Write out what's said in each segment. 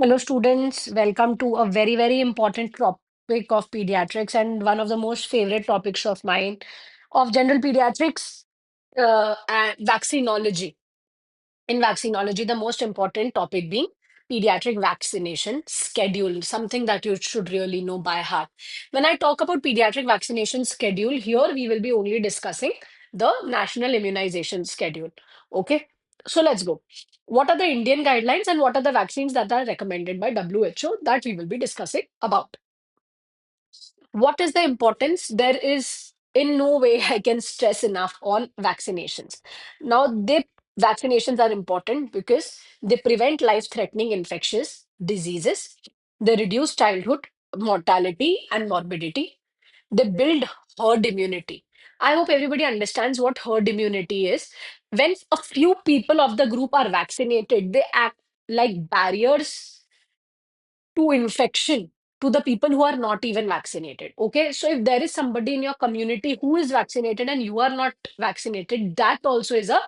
Hello, students. Welcome to a very, very important topic of pediatrics and one of the most favorite topics of mine of general pediatrics and vaccinology. In vaccinology, the most important topic being pediatric vaccination schedule, something that you should really know by heart. When I talk about pediatric vaccination schedule, here we will be only discussing the national immunization schedule. Okay, so let's go. What are the Indian guidelines and what are the vaccines that are recommended by WHO that we will be discussing about? What is the importance? There is in no way I can stress enough on vaccinations. Now, vaccinations are important because they prevent life-threatening infectious diseases, they reduce childhood mortality and morbidity, they build herd immunity. I hope everybody understands what herd immunity is. When a few people of the group are vaccinated, they act like barriers to infection to the people who are not even vaccinated. Okay, so if there is somebody in your community who is vaccinated and you are not vaccinated, that also is a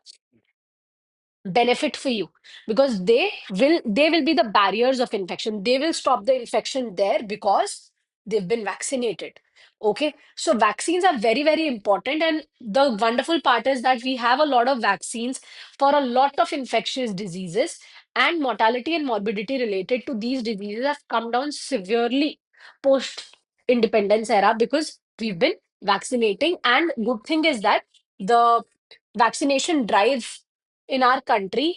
benefit for you because they will be the barriers of infection. They will stop the infection there because they've been vaccinated. Okay, so vaccines are very, very important, and the wonderful part is that we have a lot of vaccines for a lot of infectious diseases, and mortality and morbidity related to these diseases have come down severely post independence era because we've been vaccinating. And good thing is that the vaccination drive in our country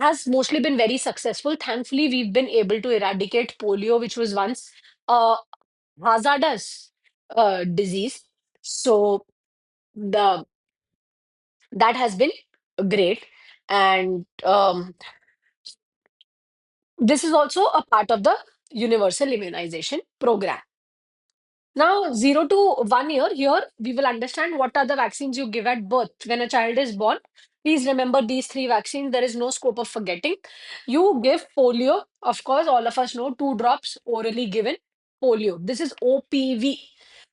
has mostly been very successful. Thankfully, we've been able to eradicate polio, which was once a hazardous disease. So the that has been great, and this is also a part of the universal immunization program. Now, 0 to 1 year, here we will understand what are the vaccines you give at birth. When a child is born, please remember these three vaccines. There is no scope of forgetting. You give polio, of course, all of us know 2 drops orally given polio. This is OPV.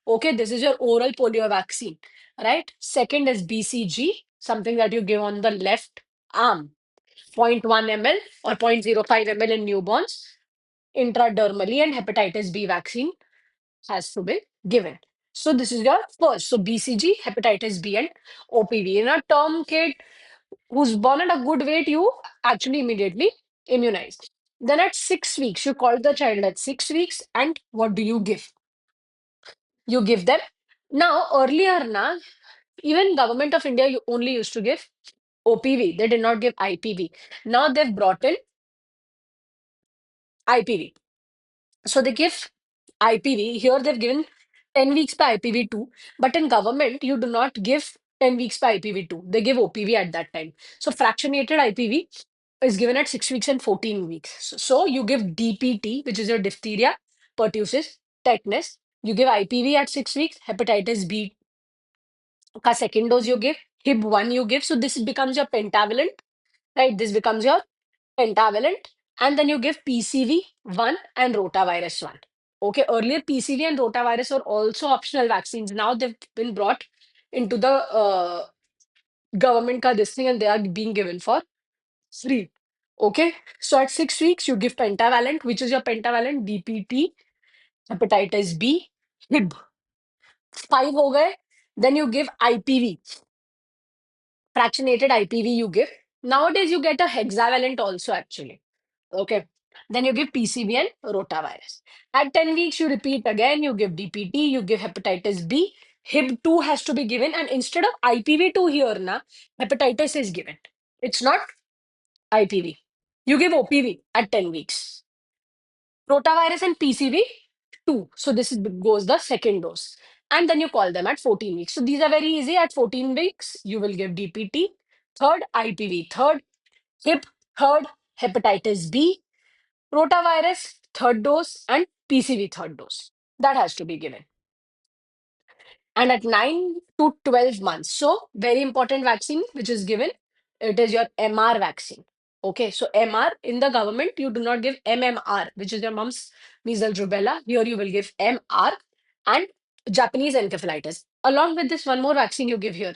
Okay, this is your oral polio vaccine, right? Second is BCG, something that you give on the left arm, zero point 0.1 ml or 0.05 ml in newborns, intradermally, and hepatitis B vaccine has to be given. So this is your first. So BCG, hepatitis B, and OPV. In a term kid who's born at a good weight, you actually immediately immunize. Then at 6 weeks, you call the child at 6 weeks, and what do you give? You give them. Now, earlier, na, even government of India only used to give OPV. They did not give IPV. Now they've brought in IPV. So they give IPV. Here they've given 10 weeks by IPV2, but in government, you do not give 10 weeks by IPV2. They give OPV at that time. So fractionated IPV is given at 6 weeks and 14 weeks. So you give DPT, which is your diphtheria, pertussis, tetanus. You give IPV at 6 weeks, hepatitis B ka second dose you give, HIB1 you give. So this becomes your pentavalent, right? This becomes your pentavalent, and then you give PCV1 and rotavirus 1. Okay, earlier PCV and rotavirus were also optional vaccines. Now they've been brought into the government ka this thing, and they are being given for free. Okay, so at 6 weeks, you give pentavalent, which is your pentavalent DPT, hepatitis B, HIB. 5 ho gaye, then you give IPV, fractionated IPV you give. Nowadays, you get a hexavalent also actually. Okay. Then you give PCV and rotavirus. At 10 weeks, you repeat again. You give DPT, you give hepatitis B. HIB2 has to be given. And instead of IPV2 here, na, hepatitis is given. It's not IPV. You give OPV at 10 weeks. Rotavirus and PCV, 2. So this is, goes the second dose. And then you call them at 14 weeks. So these are very easy. At 14 weeks, you will give DPT, third IPV, third HIB, third hepatitis B, rotavirus, third dose, and PCV, third dose. That has to be given. And at 9 to 12 months, so very important vaccine which is given, it is your MR vaccine. Okay, so MR in the government, you do not give MMR, which is your mumps, measles, rubella. Here you will give MR and Japanese encephalitis. Along with this, one more vaccine you give here.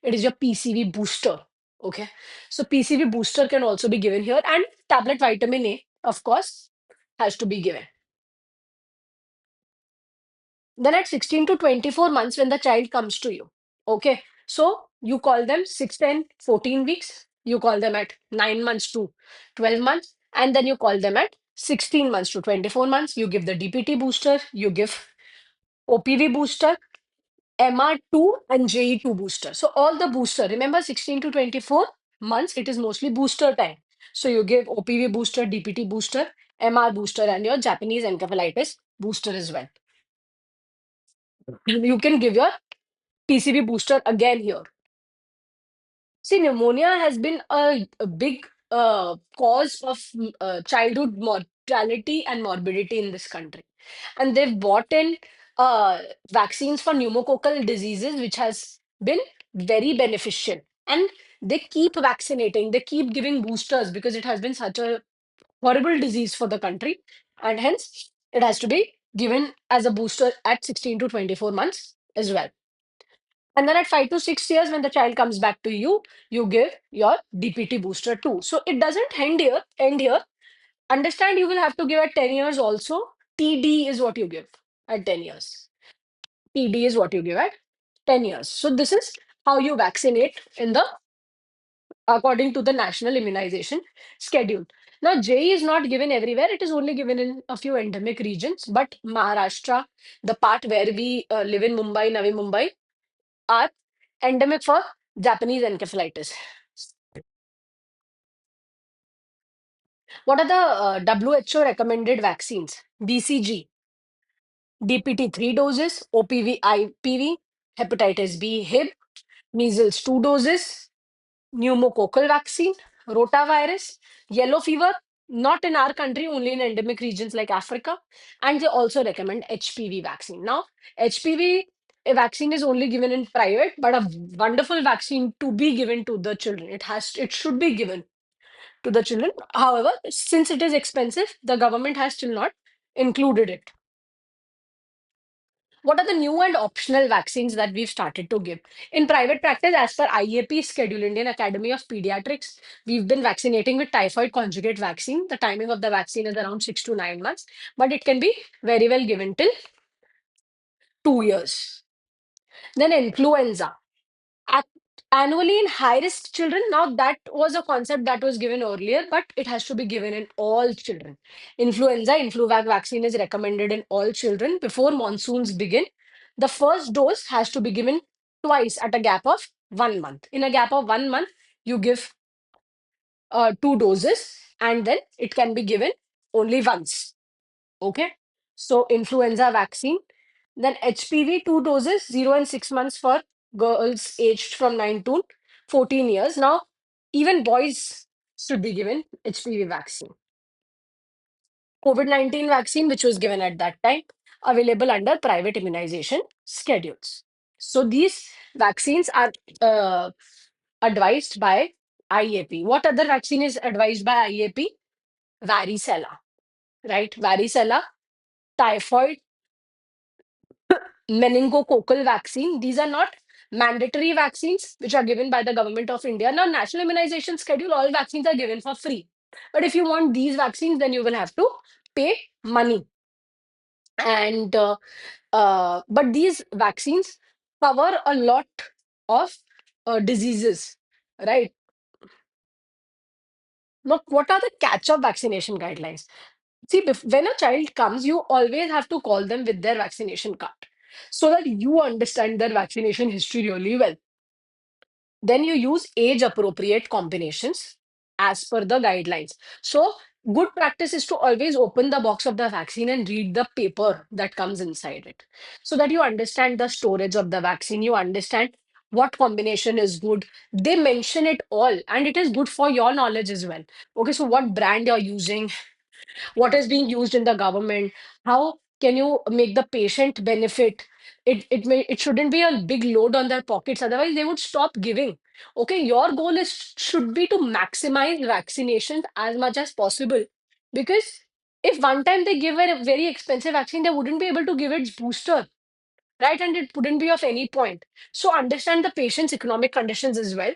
It is your PCV booster. Okay, so PCV booster can also be given here, and tablet vitamin A of course, has to be given. Then at 16 to 24 months, when the child comes to you, okay, so you call them 6, 10, 14 weeks, you call them at 9 months to 12 months, and then you call them at 16 months to 24 months. You give the DPT booster, you give OPV booster, MR2 and JE2 booster. So all the booster, remember 16 to 24 months, it is mostly booster time. So you give OPV booster, DPT booster, MR booster, and your Japanese encephalitis booster as well. You can give your TCV booster again here. See, pneumonia has been a big cause of childhood mortality and morbidity in this country. And they've bought in vaccines for pneumococcal diseases, which has been very beneficial. And they keep vaccinating, they keep giving boosters because it has been such a horrible disease for the country. And hence, it has to be given as a booster at 16 to 24 months as well. And then at 5 to 6 years, when the child comes back to you, you give your DPT booster too. So it doesn't end here. End here. Understand you will have to give at 10 years also. TD is what you give at 10 years. TD is what you give at 10 years. So this is how you vaccinate in the according to the national immunization schedule. Now, J is not given everywhere. It is only given in a few endemic regions. But Maharashtra, the part where we live in Mumbai, Navi Mumbai, are endemic for Japanese encephalitis. What are the WHO recommended vaccines? BCG, DPT 3 doses, OPV, IPV, hepatitis B, HIB, measles 2 doses, pneumococcal vaccine, rotavirus, yellow fever, not in our country, only in endemic regions like Africa. And they also recommend HPV vaccine. Now, HPV vaccine is only given in private, but a wonderful vaccine to be given to the children. It should be given to the children. However, since it is expensive, the government has still not included it. What are the new and optional vaccines that we've started to give? In private practice, as per IAP schedule, Indian Academy of Pediatrics, we've been vaccinating with typhoid conjugate vaccine. The timing of the vaccine is around 6 to 9 months, but it can be very well given till 2 years. Then influenza. Ac- Annually in high risk children. Now, that was a concept that was given earlier, but it has to be given in all children. Influenza, Influvac vaccine is recommended in all children before monsoons begin. The first dose has to be given twice at a gap of 1 month. In a gap of 1 month, you give 2 doses, and then it can be given only once. Okay. So, influenza vaccine. Then HPV 2 doses, 0 and 6 months for girls aged from 9 to 14 years. Now, even boys should be given HPV vaccine. COVID-19 vaccine, which was given at that time, available under private immunization schedules. So, these vaccines are uh, advised by IAP. What other vaccine is advised by IAP? Varicella, right? Varicella, typhoid, meningococcal vaccine. These are not mandatory vaccines which are given by the government of India. Now, national immunization schedule, all vaccines are given for free. But if you want these vaccines, then you will have to pay money. And but these vaccines cover a lot of diseases, right? Now, what are the catch-up vaccination guidelines? See, when a child comes, you always have to call them with their vaccination card so that you understand their vaccination history really well. Then you use age appropriate combinations as per the guidelines. So, good practice is to always open the box of the vaccine and read the paper that comes inside it so that you understand the storage of the vaccine, you understand what combination is good. They mention it all, and it is good for your knowledge as well. Okay, so what brand you're using, what is being used in the government, how can you make the patient benefit. It shouldn't be a big load on their pockets, otherwise they would stop giving. Okay, your goal is should be to maximize vaccinations as much as possible, because if one time they give a very expensive vaccine, they wouldn't be able to give its booster, right? And it wouldn't be of any point. So understand the patient's economic conditions as well.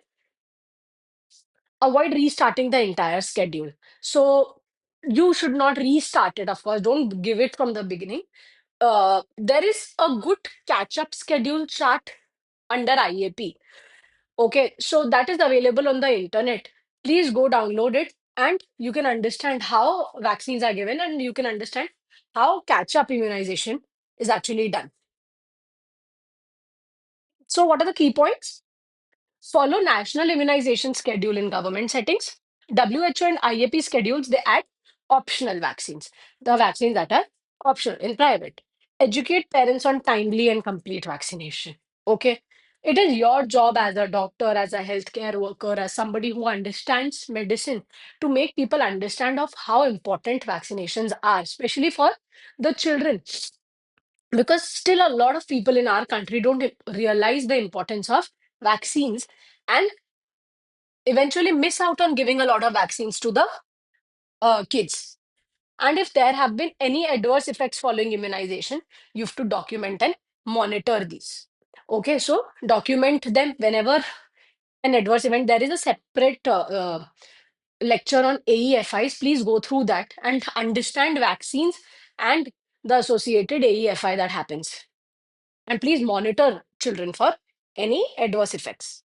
Avoid restarting the entire schedule. So You should not restart it, of course. Don't give it from the beginning. There is a good catch up schedule chart under IAP. Okay, so that is available on the internet. Please go download it and you can understand how vaccines are given and you can understand how catch up immunization is actually done. So, what are the key points? Follow national immunization schedule in government settings. WHO and IAP schedules, they add optional vaccines, the vaccines that are optional in private. Educate parents on timely and complete vaccination. Okay. It is your job as a doctor, as a healthcare worker, as somebody who understands medicine to make people understand of how important vaccinations are, especially for the children. Because still a lot of people in our country don't realize the importance of vaccines and eventually miss out on giving a lot of vaccines to the kids. And if there have been any adverse effects following immunization, you have to document and monitor these. Okay, so document them whenever an adverse event. There is a separate lecture on AEFIs. Please go through that and understand vaccines and the associated AEFI that happens. And please monitor children for any adverse effects.